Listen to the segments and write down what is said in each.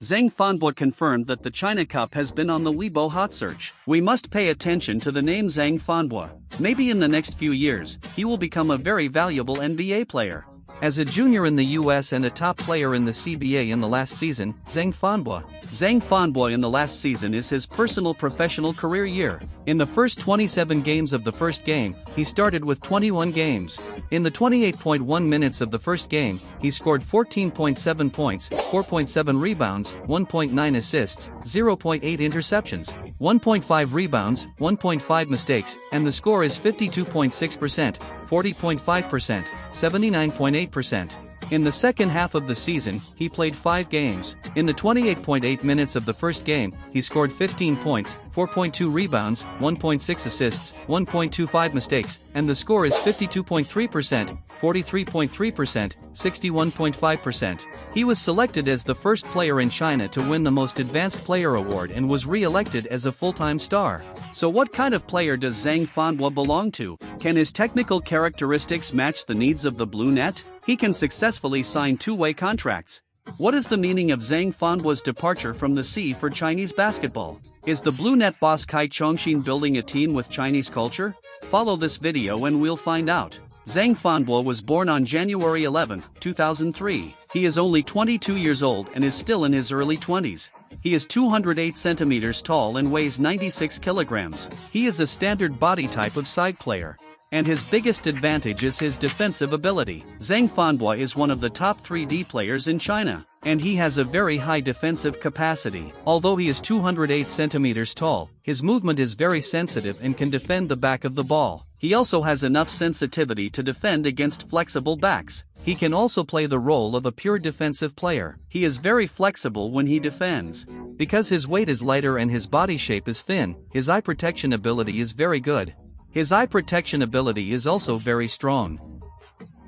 Zeng Fanbo confirmed that the China Cup has been on the Weibo hot search. We must pay attention to the name Zeng Fanbo. Maybe in the next few years, he will become a very valuable NBA player. As a junior in the US and a top player in the CBA in the last season, Zeng Fanbo in the last season is his personal professional career year. In the first 27 games of the first game, he started with 21 games. In the 28.1 minutes of the first game, he scored 14.7 points, 4.7 rebounds, 1.9 assists, 0.8 interceptions, 1.5 rebounds, 1.5 mistakes, and the score is 52.6%, 40.5%, 79.8%. In the second half of the season, he played 5 games. In the 28.8 minutes of the first game, he scored 15 points, 4.2 rebounds, 1.6 assists, 1.25 mistakes, and the score is 52.3%, 43.3%, 61.5%. He was selected as the first player in China to win the Most Advanced Player award and was re-elected as a full-time star. So what kind of player does Zeng Fanbo belong to? Can his technical characteristics match the needs of the Blue Net? He can successfully sign two-way contracts. What is the meaning of Zeng Fanbo's departure from the sea for Chinese basketball? Is the Blue Net boss Cai Chongxin building a team with Chinese culture? Follow this video and we'll find out. Zeng Fanbo was born on January 11, 2003. He is only 22 years old and is still in his early 20s. He is 208 centimeters tall and weighs 96 kilograms. He is a standard body type of side player. And his biggest advantage is his defensive ability. Zeng Fanbo is one of the top 3D players in China, and he has a very high defensive capacity. Although he is 208 centimeters tall, his movement is very sensitive and can defend the back of the ball. He also has enough sensitivity to defend against flexible backs. He can also play the role of a pure defensive player. He is very flexible when he defends. Because his weight is lighter and his body shape is thin, his eye protection ability is very good. His eye protection ability is also very strong.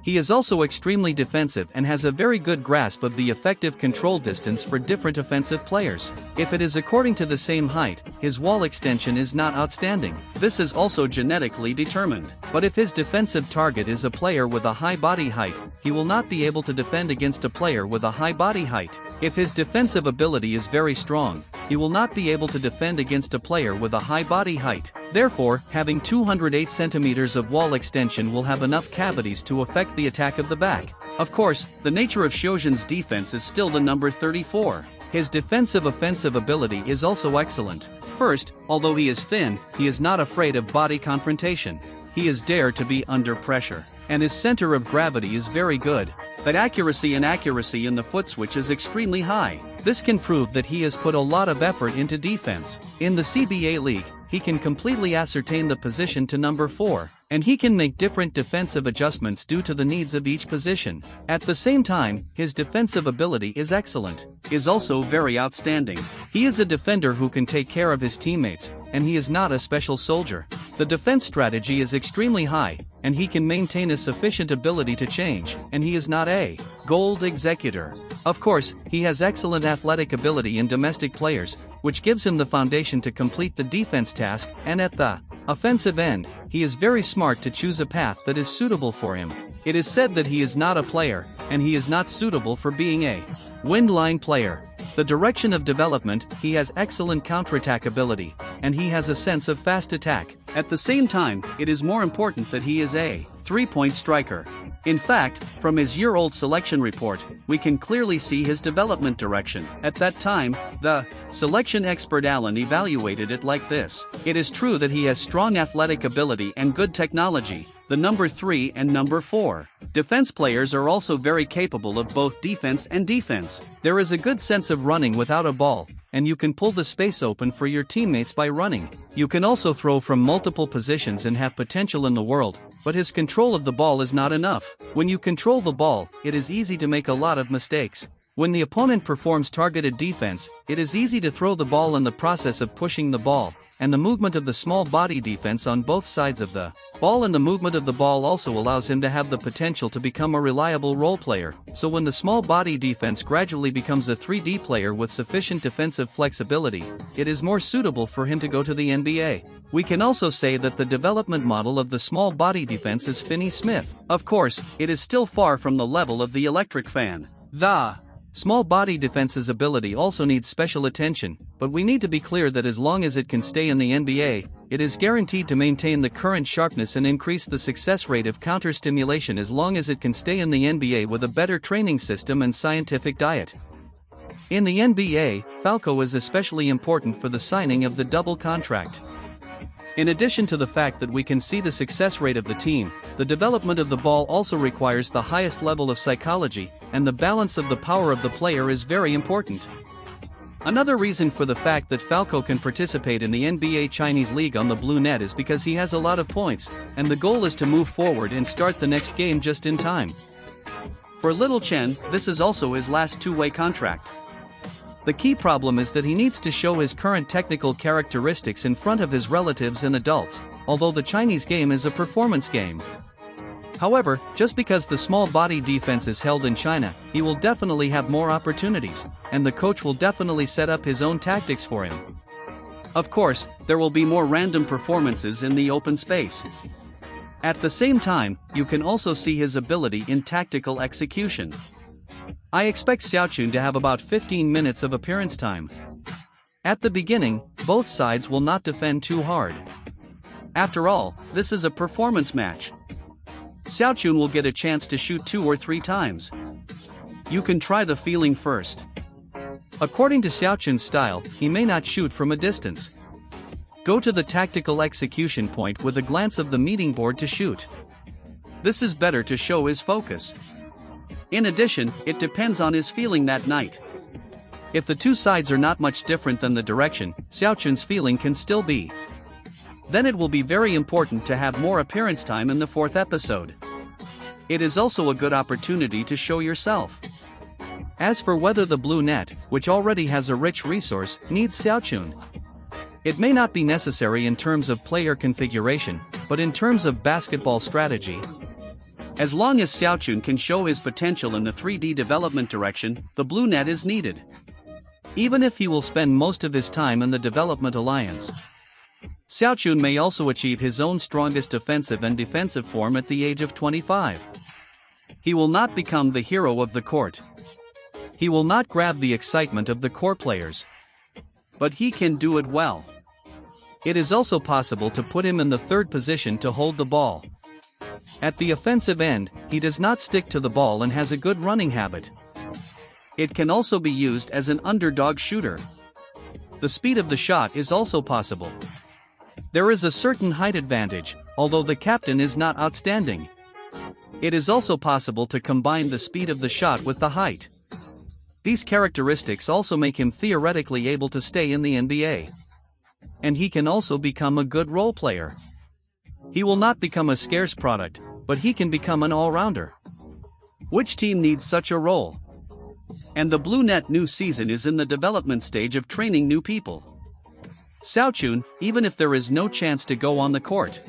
He is also extremely defensive and has a very good grasp of the effective control distance for different offensive players. If it is according to the same height, his wall extension is not outstanding. This is also genetically determined. But if his defensive target is a player with a high body height, he will not be able to defend against a player with a high body height. If his defensive ability is very strong, he will not be able to defend against a player with a high body height. Therefore, having 208 centimeters of wall extension will have enough cavities to affect the attack of the back. Of course, the nature of Xiuzhen's defense is still the number 34. His defensive-offensive ability is also excellent. First, although he is thin, he is not afraid of body confrontation. He is dare to be under pressure. And his center of gravity is very good. But accuracy in the foot switch is extremely high. This can prove that he has put a lot of effort into defense. In the CBA league, he can completely ascertain the position to number 4, and he can make different defensive adjustments due to the needs of each position. At the same time, his defensive ability is excellent, is also very outstanding. He is a defender who can take care of his teammates, and he is not a special soldier. The defense strategy is extremely high, and he can maintain a sufficient ability to change, and he is not a gold executor. Of course, he has excellent athletic ability in domestic players, which gives him the foundation to complete the defense task, and at the offensive end, he is very smart to choose a path that is suitable for him. It is said that he is not a player, and he is not suitable for being a wind line player. The direction of development, he has excellent counterattack ability, and he has a sense of fast attack. At the same time, it is more important that he is a three-point striker. In fact, from his year-old selection report, we can clearly see his development direction. At that time, the selection expert Allen evaluated it like this. It is true that he has strong athletic ability and good technology, the number 3 and number 4. Defense players are also very capable of both defense and defense. There is a good sense of running without a ball, and you can pull the space open for your teammates by running. You can also throw from multiple positions and have potential in the world, but his control of the ball is not enough. When you control the ball, it is easy to make a lot of mistakes. When the opponent performs targeted defense, it is easy to throw the ball in the process of pushing the ball, and the movement of the small body defense on both sides of the ball and the movement of the ball also allows him to have the potential to become a reliable role player. So when the small body defense gradually becomes a 3D player with sufficient defensive flexibility, it is more suitable for him to go to the NBA. We can also say that the development model of the small body defense is Finney Smith. Of course, it is still far from the level of the electric fan. The Small body defense's ability also needs special attention, but we need to be clear that as long as it can stay in the NBA, it is guaranteed to maintain the current sharpness and increase the success rate of counter-stimulation as long as it can stay in the NBA with a better training system and scientific diet. In the NBA, Falco is especially important for the signing of the double contract. In addition to the fact that we can see the success rate of the team, the development of the ball also requires the highest level of psychology, and the balance of the power of the player is very important. Another reason for the fact that Falco can participate in the NBA Chinese League on the blue net is because he has a lot of points, and the goal is to move forward and start the next game just in time. For Little Chen, this is also his last two-way contract. The key problem is that he needs to show his current technical characteristics in front of his relatives and adults, although the Chinese game is a performance game. However, just because the small body defense is held in China, he will definitely have more opportunities, and the coach will definitely set up his own tactics for him. Of course, there will be more random performances in the open space. At the same time, you can also see his ability in tactical execution. I expect Xiaochun to have about 15 minutes of appearance time. At the beginning, both sides will not defend too hard. After all, this is a performance match. Xiaochun will get a chance to shoot 2 or 3 times. You can try the feeling first. According to Xiaochun's style, he may not shoot from a distance. Go to the tactical execution point with a glance of the meeting board to shoot. This is better to show his focus. In addition, it depends on his feeling that night. If the two sides are not much different than the direction, Xiaochun's feeling can still be. Then it will be very important to have more appearance time in the 4th episode. It is also a good opportunity to show yourself. As for whether the blue net, which already has a rich resource, needs Xiaochun, it may not be necessary in terms of player configuration, but in terms of basketball strategy. As long as Xiaochun can show his potential in the 3D development direction, the blue net is needed. Even if he will spend most of his time in the development alliance. Xiaochun may also achieve his own strongest offensive and defensive form at the age of 25. He will not become the hero of the court. He will not grab the excitement of the core players. But he can do it well. It is also possible to put him in the 3rd position to hold the ball. At the offensive end, he does not stick to the ball and has a good running habit. It can also be used as an underdog shooter. The speed of the shot is also possible. There is a certain height advantage, although the captain is not outstanding. It is also possible to combine the speed of the shot with the height. These characteristics also make him theoretically able to stay in the NBA. And he can also become a good role player. He will not become a scarce product, but he can become an all-rounder. Which team needs such a role? And the Blue Net new season is in the development stage of training new people. Xiaochun, even if there is no chance to go on the court,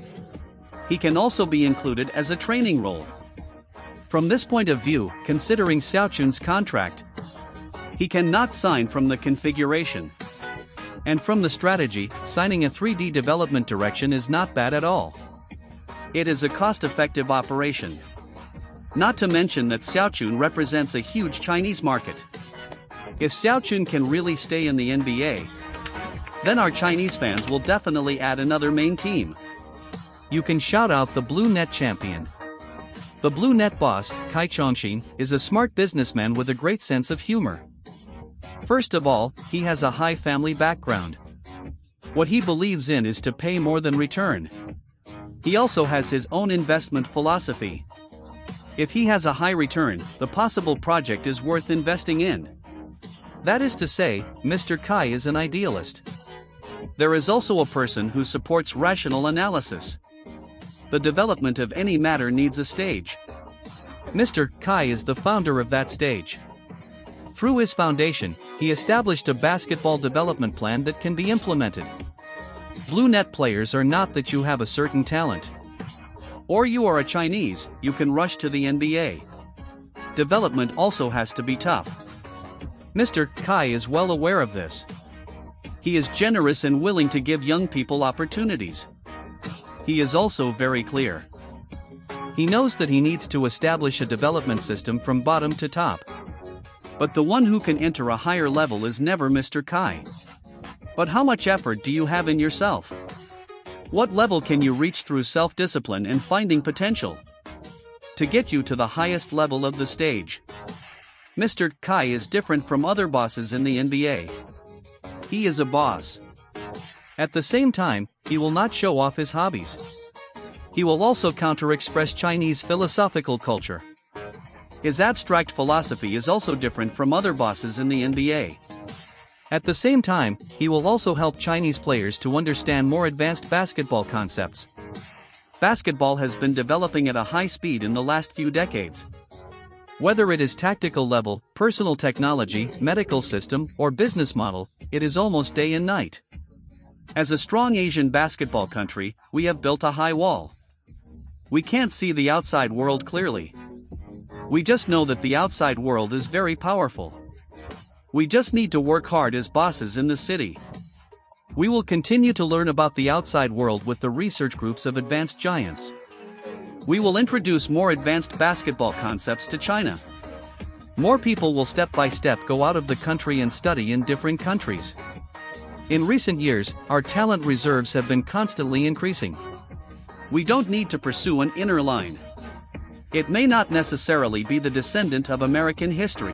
he can also be included as a training role. From this point of view, considering Xiaochun's contract, he cannot sign from the configuration. And from the strategy, signing a 3D development direction is not bad at all. It is a cost-effective operation. Not to mention that Xiaochun represents a huge Chinese market. If Xiaochun can really stay in the NBA, then our Chinese fans will definitely add another main team. You can shout out the Blue Net champion. The Blue Net boss, Cai Chongxin, is a smart businessman with a great sense of humor. First of all, he has a high family background. What he believes in is to pay more than return. He also has his own investment philosophy. If he has a high return, the possible project is worth investing in. That is to say, Mr. Cai is an idealist. There is also a person who supports rational analysis. The development of any matter needs a stage. Mr. Cai is the founder of that stage. Through his foundation, he established a basketball development plan that can be implemented. Blue Net players are not that you have a certain talent, or you are a Chinese, you can rush to the NBA. Development also has to be tough. Mr. Cai is well aware of this. He is generous and willing to give young people opportunities. He is also very clear. He knows that he needs to establish a development system from bottom to top. But the one who can enter a higher level is never Mr. Cai. But how much effort do you have in yourself? What level can you reach through self-discipline and finding potential to get you to the highest level of the stage? Mr. Cai is different from other bosses in the NBA. He is a boss. At the same time, he will not show off his hobbies. He will also counter-express Chinese philosophical culture. His abstract philosophy is also different from other bosses in the NBA. At the same time, he will also help Chinese players to understand more advanced basketball concepts. Basketball has been developing at a high speed in the last few decades. Whether it is tactical level, personal technology, medical system, or business model, it is almost day and night. As a strong Asian basketball country, we have built a high wall. We can't see the outside world clearly. We just know that the outside world is very powerful. We just need to work hard as bosses in the city. We will continue to learn about the outside world with the research groups of advanced giants. We will introduce more advanced basketball concepts to China. More people will step by step go out of the country and study in different countries. In recent years, our talent reserves have been constantly increasing. We don't need to pursue an inner line. It may not necessarily be the descendant of American history.